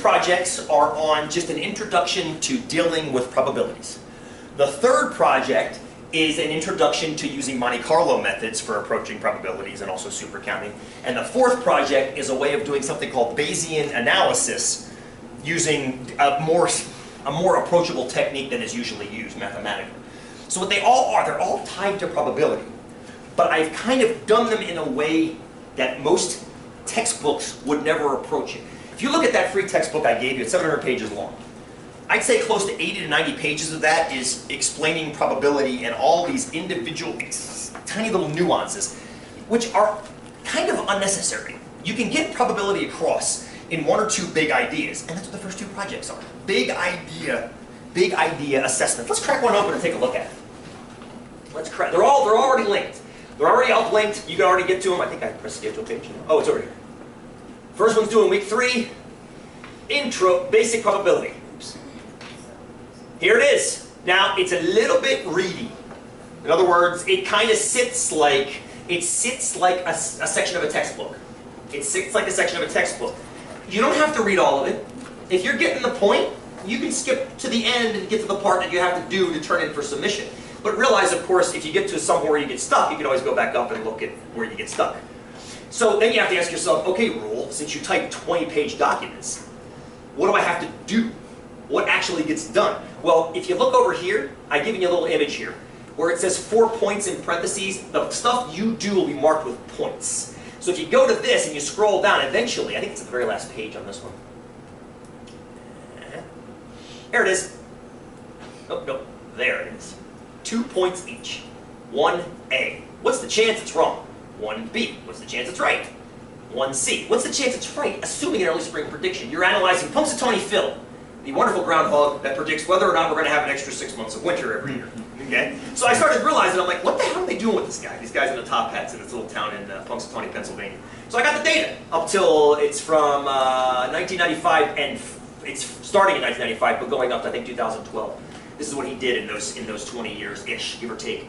projects are on just an introduction to dealing with probabilities. The third project is an introduction to using Monte Carlo methods for approaching probabilities and also supercounting. And the fourth project is a way of doing something called Bayesian analysis using a more approachable technique than is usually used mathematically. So what they all are, they're all tied to probability. But I've kind of done them in a way that most textbooks would never approach it. If you look at that free textbook I gave you, it's 700 pages long. I'd say close to 80 to 90 pages of that is explaining probability and all these individual tiny little nuances, which are kind of unnecessary. You can get probability across in one or two big ideas, and that's what the first two projects are. Big idea assessment. Let's crack one open and take a look at it. Let's crack. They're already linked. They're already uplinked. You can already get to them. I think I pressed schedule page. Oh, it's over here. First one's doing week 3. Intro, basic probability. Oops. Here it is. Now, it's a little bit reedy. In other words, it kind of sits like a section of a textbook. It sits like a section of a textbook. You don't have to read all of it. If you're getting the point, you can skip to the end and get to the part that you have to do to turn in for submission. But realize, of course, if you get to somewhere where you get stuck, you can always go back up and look at where you get stuck. So then you have to ask yourself, okay, Rule, since you type 20-page documents, what do I have to do? What actually gets done? Well, if you look over here, I've given you a little image here, where it says 4 points in parentheses. The stuff you do will be marked with points. So if you go to this and you scroll down, eventually, I think it's at the very last page on this one. There it is. Oh, no, there it is. 2 points each. 1A. What's the chance it's wrong? 1B. What's the chance it's right? 1C. What's the chance it's right? Assuming an early spring prediction. You're analyzing Punxsutawney Phil, the wonderful groundhog that predicts whether or not we're going to have an extra 6 months of winter every year. Okay? So I started realizing, I'm like, what the hell are they doing with this guy? These guys in the top hats in this little town in Punxsutawney, Pennsylvania. So I got the data up till it's from 1995, and it's starting in 1995, but going up to, I think, 2012. This is what he did in those 20 years-ish, give or take.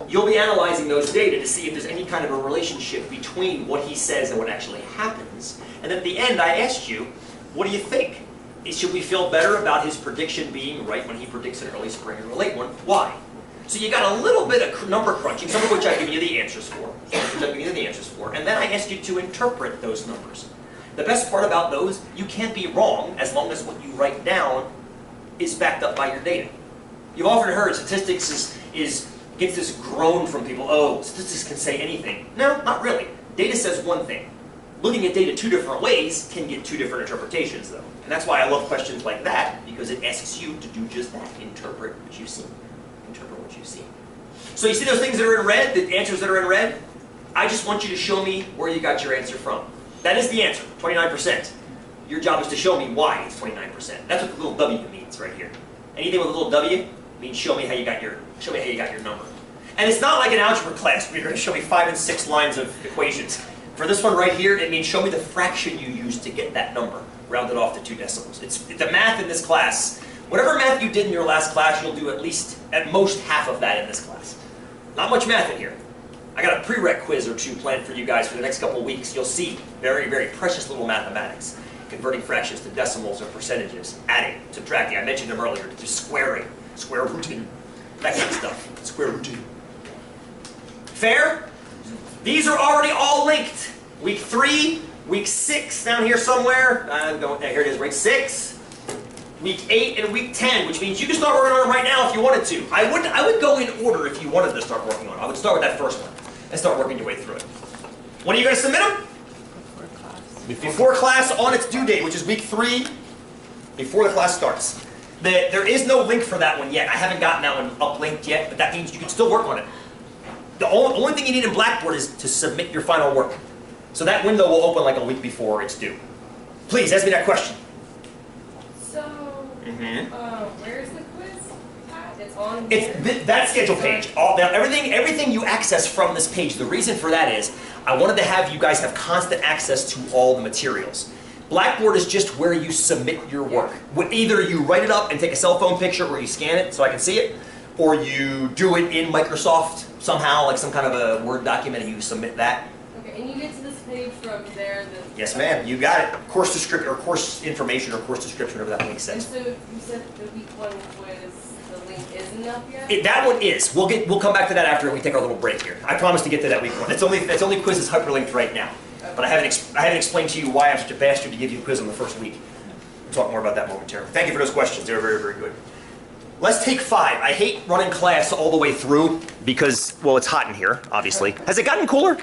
You'll be analyzing those data to see if there's any kind of a relationship between what he says and what actually happens. And at the end, I asked you, what do you think? Should we feel better about his prediction being right when he predicts an early spring or a late one? Why? So you got a little bit of number crunching, some of which I've given you the answers for. And then I asked you to interpret those numbers. The best part about those, you can't be wrong as long as what you write down is backed up by your data. You've often heard statistics gets this groan from people, oh, statistics can say anything. No, not really. Data says one thing. Looking at data 2 different ways can get 2 different interpretations, though. And that's why I love questions like that, because it asks you to do just that. Interpret what you see. Interpret what you see. So you see those things that are in red, the answers that are in red? I just want you to show me where you got your answer from. That is the answer, 29%. Your job is to show me why it's 29%. That's what the little W means right here. Anything with a little W means show me how you got your number. And it's not like an algebra class where you're going to show me 5 and 6 lines of equations. For this one right here, it means show me the fraction you used to get that number, rounded off to 2 decimals. It's the math in this class. Whatever math you did in your last class, you'll do at most half of that in this class. Not much math in here. I got a prereq quiz or 2 planned for you guys for the next couple of weeks. You'll see very, very precious little mathematics. Converting fractions to decimals or percentages, adding, subtracting. I mentioned them earlier, just squaring, square rooting, that kind of stuff. Square rooting. Fair? These are already all linked. Week 3, week 6 down here somewhere. Here it is, week 6. Week 8 and week 10, which means you can start working on them right now if you wanted to. I would go in order if you wanted to start working on it. I would start with that first one and start working your way through it. When are you going to submit them? Before class on its due date, which is week 3, before the class starts. There is no link for that one yet. I haven't gotten that one uplinked yet, but that means you can still work on it. The only thing you need in Blackboard is to submit your final work. So that window will open like a week before it's due. Please, ask me that question. So, where's the quiz at? It's on It's that schedule page. Everything you access from this page, the reason for that is I wanted to have you guys have constant access to all the materials. Blackboard is just where you submit your work. Either you write it up and take a cell phone picture or you scan it so I can see it, or you do it in Microsoft somehow, like some kind of a Word document, and you submit that. Okay, and you get to this page from there, Yes, ma'am. You got it. Course description or course information or course description, whatever that link And says. so you said the week 1 quiz, the link isn't up yet? That one is. We'll come back to that after we take our little break here. I promise to get to that week 1. It's only quiz is hyperlinked right now. Okay. But I haven't explained to you why I'm such a bastard to give you a quiz on the first week. We'll talk more about that momentarily. Thank you for those questions. They were very, very good. Let's take 5. I hate running class all the way through because, well, it's hot in here, obviously. Has it gotten cooler?